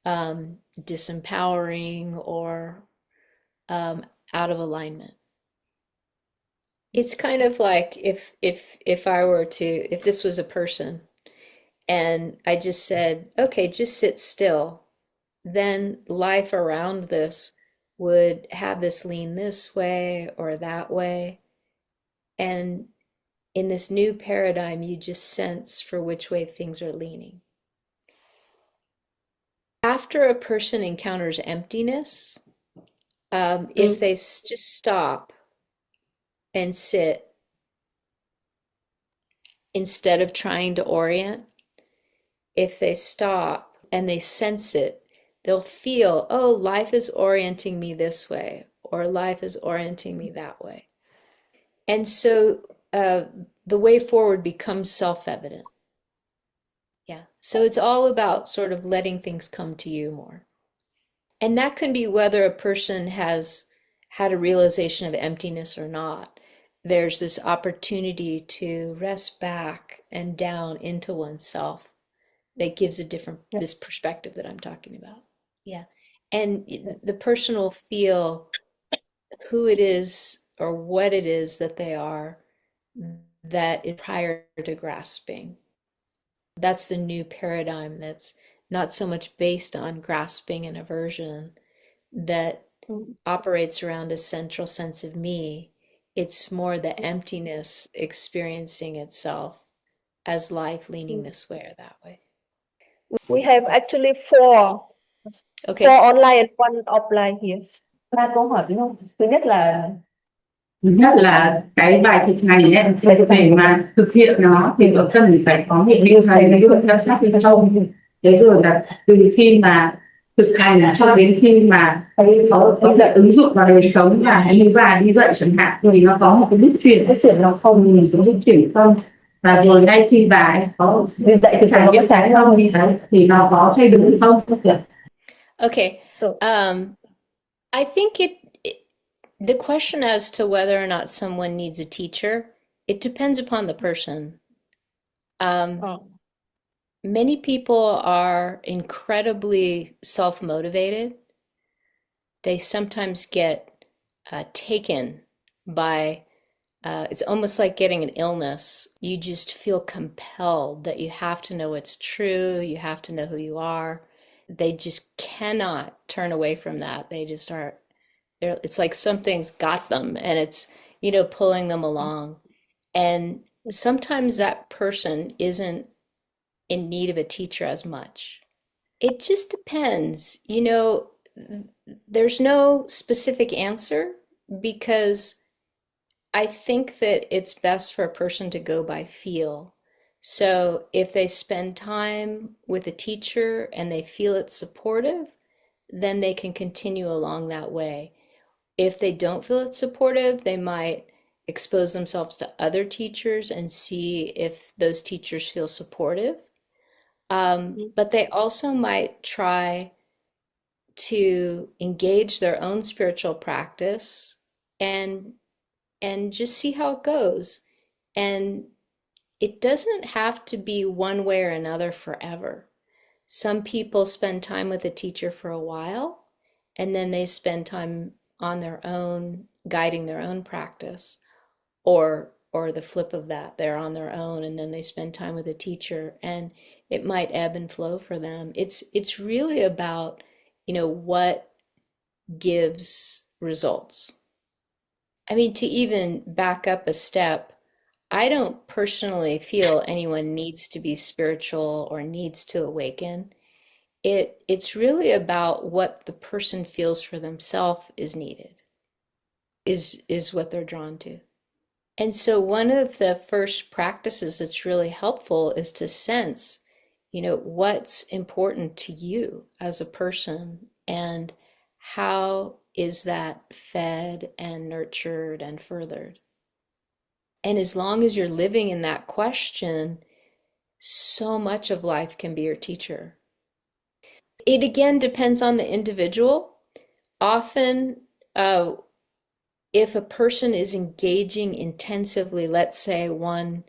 disempowering or out of alignment. It's kind of like if this was a person and I just said, okay, just sit still, then life around this would have this lean this way or that way. And in this new paradigm, you just sense for which way things are leaning. After a person encounters emptiness, if they just stop and sit instead of trying to orient, if they stop and they sense it, they'll feel, oh, life is orienting me this way, or life is orienting me that way. And so the way forward becomes self-evident. Yeah. So it's all about sort of letting things come to you more. And that can be whether a person has had a realization of emptiness or not. There's this opportunity to rest back and down into oneself that gives a different, this perspective that I'm talking about. Yeah. And the person will feel who it is or what it is that they are that is prior to grasping. That's the new paradigm that's not so much based on grasping and aversion, that operates around a central sense of me. It's more the emptiness experiencing itself as life leaning this way or that way. We have actually four Okay. online and one offline here. Ba câu hỏi đúng không? Thứ nhất là cái bài thực hành ấy, để mà thực hiện nó thì ở cần phải có một điều thầy ví dụ theo sát đi không. Thế rồi là từ khi mà thực hành cho đến khi mà có thể ứng dụng vào đời sống và như bà đi dạy chẳng hạn, thì nó có một cái bước chuyển, cái chuyển nó không, mình có bước chuyển không. Và rồi ngay khi bà ấy có dạy thực hành những sáng không thì nó có thay đổi không? Okay. So, I think the question as to whether or not someone needs a teacher, it depends upon the person. Many people are incredibly self-motivated. They sometimes get taken by, it's almost like getting an illness. You just feel compelled that you have to know what's true, you have to know who you are. They just cannot turn away from that. They just are, it's like something's got them and it's, pulling them along. And sometimes that person isn't in need of a teacher as much. It just depends. There's no specific answer, because I think that it's best for a person to go by feel. So if they spend time with a teacher and they feel it's supportive, then they can continue along that way. If they don't feel it's supportive, they might expose themselves to other teachers and see if those teachers feel supportive. But they also might try to engage their own spiritual practice and just see how it goes. And it doesn't have to be one way or another forever. Some people spend time with a teacher for a while, and then they spend time on their own guiding their own practice, or the flip of that, they're on their own and then they spend time with a teacher and it might ebb and flow for them. It's really about, what gives results. I mean, to even back up a step, I don't personally feel anyone needs to be spiritual or needs to awaken. It's really about what the person feels for themselves is needed, is what they're drawn to. And so one of the first practices that's really helpful is to sense, what's important to you as a person and how is that fed and nurtured and furthered. And as long as you're living in that question, so much of life can be your teacher. It again depends on the individual. Often, if a person is engaging intensively, let's say one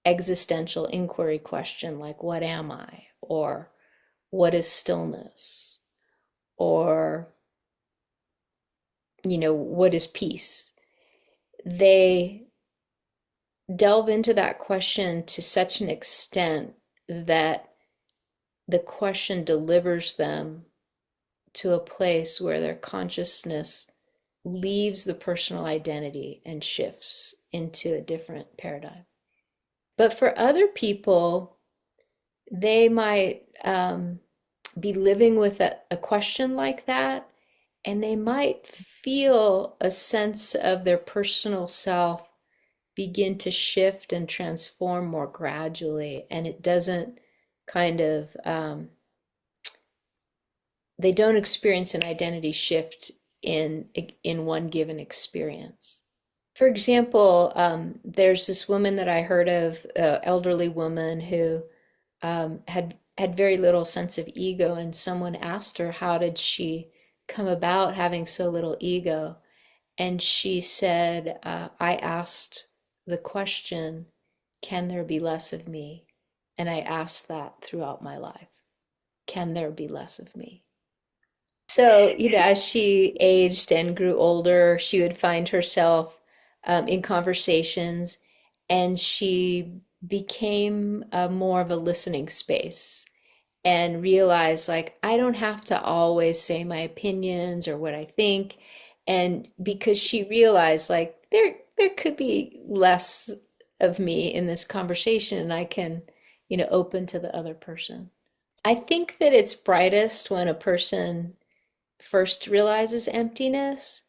existential inquiry question like, what am I? Or what is stillness? Or, what is peace? They delve into that question to such an extent that the question delivers them to a place where their consciousness leaves the personal identity and shifts into a different paradigm. But for other people, they might be living with a question like that, and they might feel a sense of their personal self begin to shift and transform more gradually, and it doesn't kind of, they don't experience an identity shift in one given experience. For example, there's this woman that I heard of, elderly woman who had very little sense of ego, and someone asked her how did she come about having so little ego, and she said, I asked the question, can there be less of me? And I asked that throughout my life. Can there be less of me? So, as she aged and grew older, she would find herself in conversations, and she became more of a listening space and realized, like, I don't have to always say my opinions or what I think. And because she realized, like, there could be less of me in this conversation, and I can, open to the other person. I think that it's brightest when a person first realizes emptiness,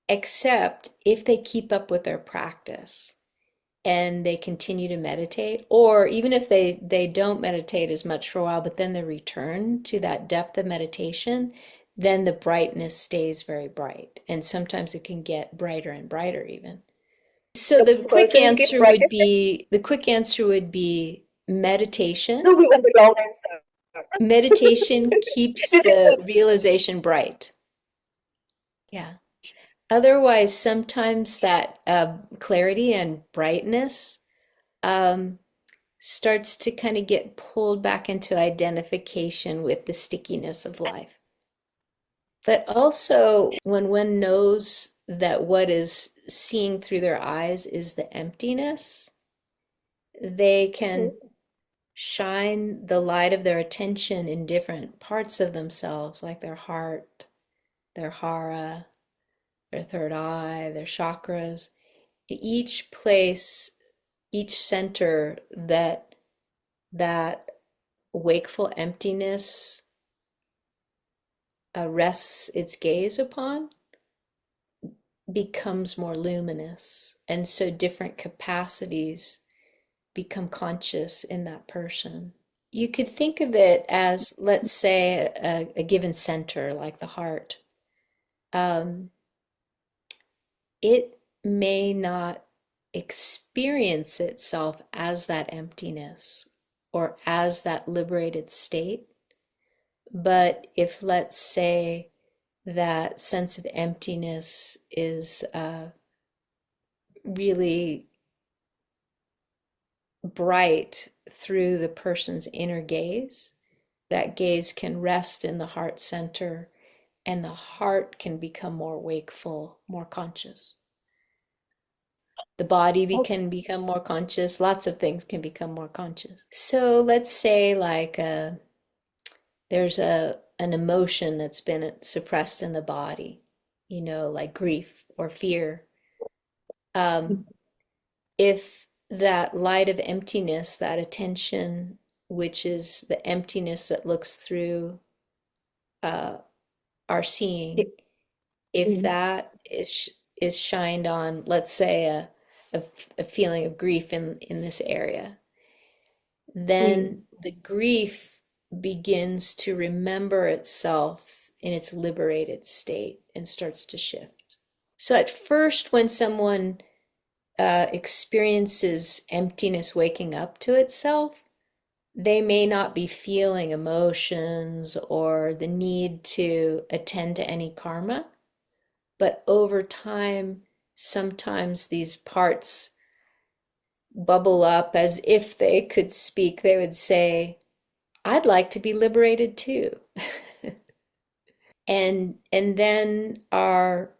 except if they keep up with their practice and they continue to meditate, or even if they don't meditate as much for a while, but then they return to that depth of meditation, then the brightness stays very bright. And sometimes it can get brighter and brighter even. So the quick answer would be meditation. No, we want the long answer. Meditation keeps the realization bright. Yeah. Otherwise, sometimes that clarity and brightness starts to kind of get pulled back into identification with the stickiness of life. But also, when one knows that what is seeing through their eyes is the emptiness, they can shine the light of their attention in different parts of themselves, like their heart, their hara, their third eye, their chakras. Each place, each center that wakeful emptiness rests its gaze upon becomes more luminous. And so different capacities become conscious in that person. You could think of it as, let's say, a given center like the heart. It may not experience itself as that emptiness or as that liberated state. But if, let's say, that sense of emptiness is really bright through the person's inner gaze, that gaze can rest in the heart center and the heart can become more wakeful, more conscious. The body can become more conscious. Lots of things can become more conscious. So let's say like there's an emotion that's been suppressed in the body, you know, like grief or fear. If that light of emptiness, that attention, which is the emptiness that looks through our seeing, if that is shined on, let's say a feeling of grief in this area, then the grief begins to remember itself in its liberated state and starts to shift. So at first, when someone experiences emptiness waking up to itself, they may not be feeling emotions or the need to attend to any karma. But over time, sometimes these parts bubble up as if they could speak. They would say, I'd like to be liberated too. And then our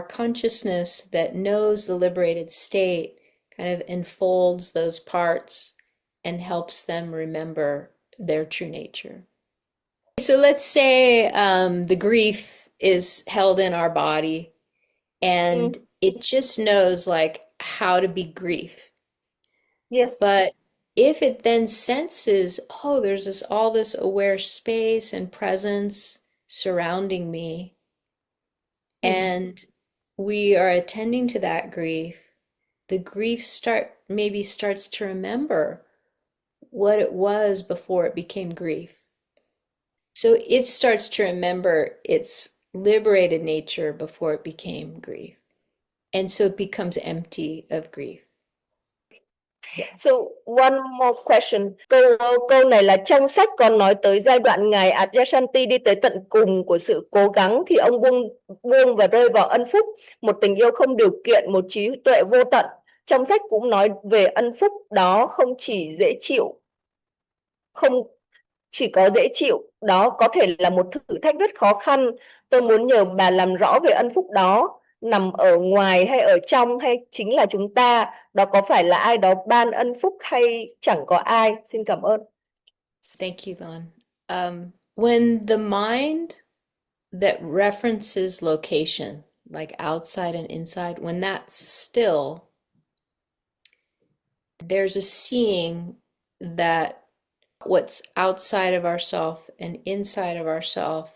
consciousness that knows the liberated state kind of enfolds those parts and helps them remember their true nature. So let's say the grief is held in our body and it just knows like how to be grief. Yes. But if it then senses, oh, there's all this aware space and presence surrounding me, and we are attending to that grief, the grief starts to remember what it was before it became grief. So it starts to remember its liberated nature before it became grief. And so it becomes empty of grief. So one more question. Câu này là trong sách còn nói tới giai đoạn ngài Adyashanti đi tới tận cùng của sự cố gắng thì ông buông và rơi vào ân phúc, một tình yêu không điều kiện, một trí tuệ vô tận. Trong sách cũng nói về ân phúc đó không chỉ dễ chịu, không chỉ có dễ chịu, đó có thể là một thử thách rất khó khăn. Tôi muốn nhờ bà làm rõ về ân phúc đó, nằm ở ngoài hay ở trong hay chính là chúng ta, đó có phải là ai đó ban ân phúc hay chẳng có ai? Xin cảm ơn. Thank you, Lon. When the mind that references location, like outside and inside, when that's still, there's a seeing that what's outside of ourself and inside of ourself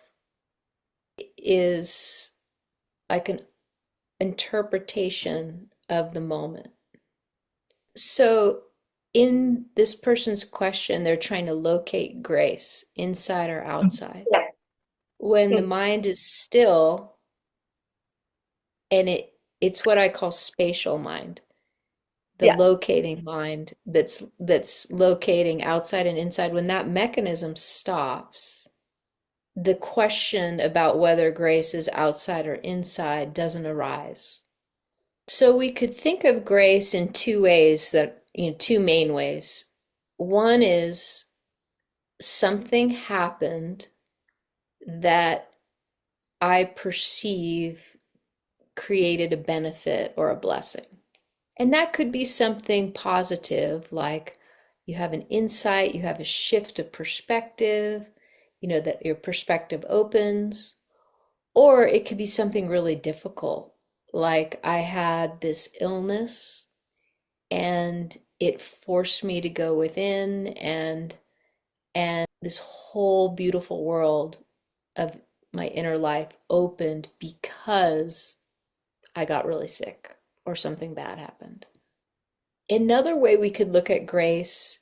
is like an interpretation of the moment. So in this person's question, they're trying to locate grace inside or outside. When the mind is still, and it's what I call spatial mind, the locating mind that's locating outside and inside, when that mechanism stops, the question about whether grace is outside or inside doesn't arise. So we could think of grace in two ways, two main ways. One is something happened that I perceive created a benefit or a blessing. And that could be something positive, like you have an insight, you have a shift of perspective, that your perspective opens. Or it could be something really difficult, like I had this illness and it forced me to go within, and this whole beautiful world of my inner life opened because I got really sick or something bad happened. Another way we could look at grace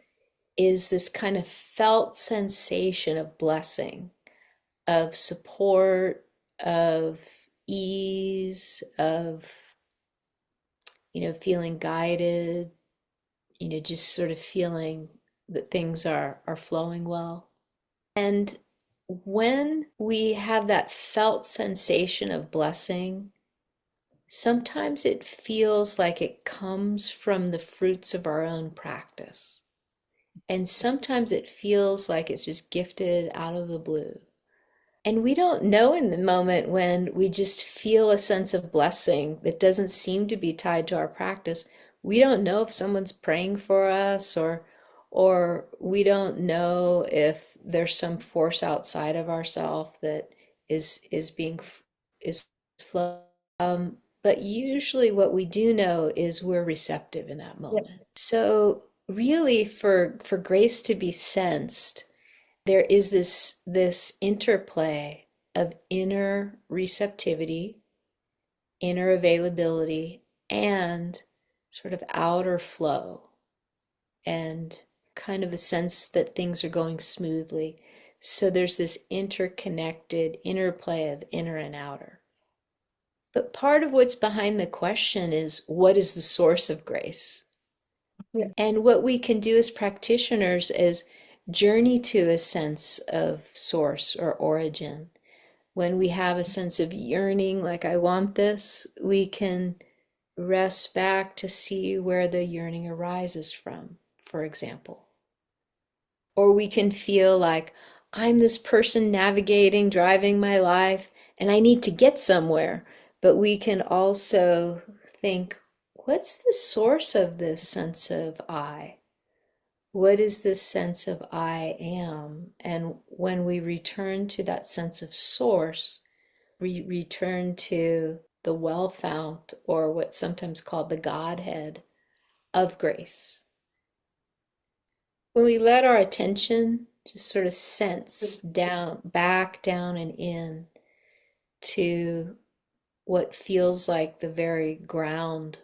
is this kind of felt sensation of blessing, of support, of ease, of feeling guided, just sort of feeling that things are flowing well. And when we have that felt sensation of blessing, sometimes it feels like it comes from the fruits of our own practice. And sometimes it feels like it's just gifted out of the blue. And we don't know in the moment when we just feel a sense of blessing that doesn't seem to be tied to our practice. We don't know if someone's praying for us, or we don't know if there's some force outside of ourselves that is flowing. But usually what we do know is we're receptive in that moment. Yeah. So really for grace to be sensed, there is this interplay of inner receptivity, inner availability, and sort of outer flow, and kind of a sense that things are going smoothly. So there's this interconnected interplay of inner and outer. But part of what's behind the question is, what is the source of grace? Yeah. And what we can do as practitioners is journey to a sense of source or origin. When we have a sense of yearning, like I want this, we can rest back to see where the yearning arises from, for example. Or we can feel like I'm this person navigating, driving my life, and I need to get somewhere. But we can also think, what's the source of this sense of I? What is this sense of I am? And when we return to that sense of source, we return to the well fount, or what's sometimes called the Godhead of grace. When we let our attention just sort of sense down, back down and in to what feels like the very ground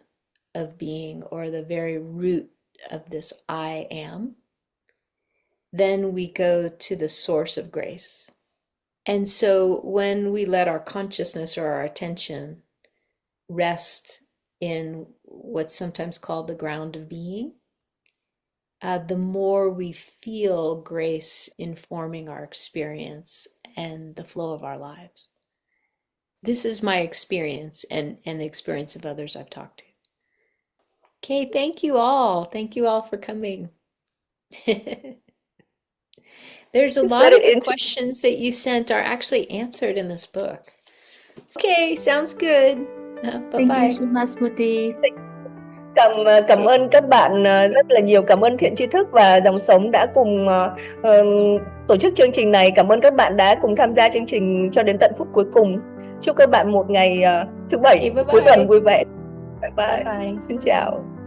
of being, or the very root of this I am, then we go to the source of grace. And so when we let our consciousness or our attention rest in what's sometimes called the ground of being, the more we feel grace informing our experience and the flow of our lives. This is my experience and the experience of others I've talked to. Okay, thank you all. Thank you all for coming. There's a It's lot very of the interesting. questions that you sent are actually answered in this book. Okay, sounds good. Thank you Bye-bye. Shimasmati. Cảm ơn các bạn rất là nhiều. Cảm ơn Thiện Tri Thức và Dòng Sống đã cùng tổ chức chương trình này. Cảm ơn các bạn đã cùng tham gia chương trình cho đến tận phút cuối cùng. Chúc các bạn một ngày thứ Bảy Okay, cuối tuần bye-bye. vui vẻ. Bye bye. Bye bye. Xin chào.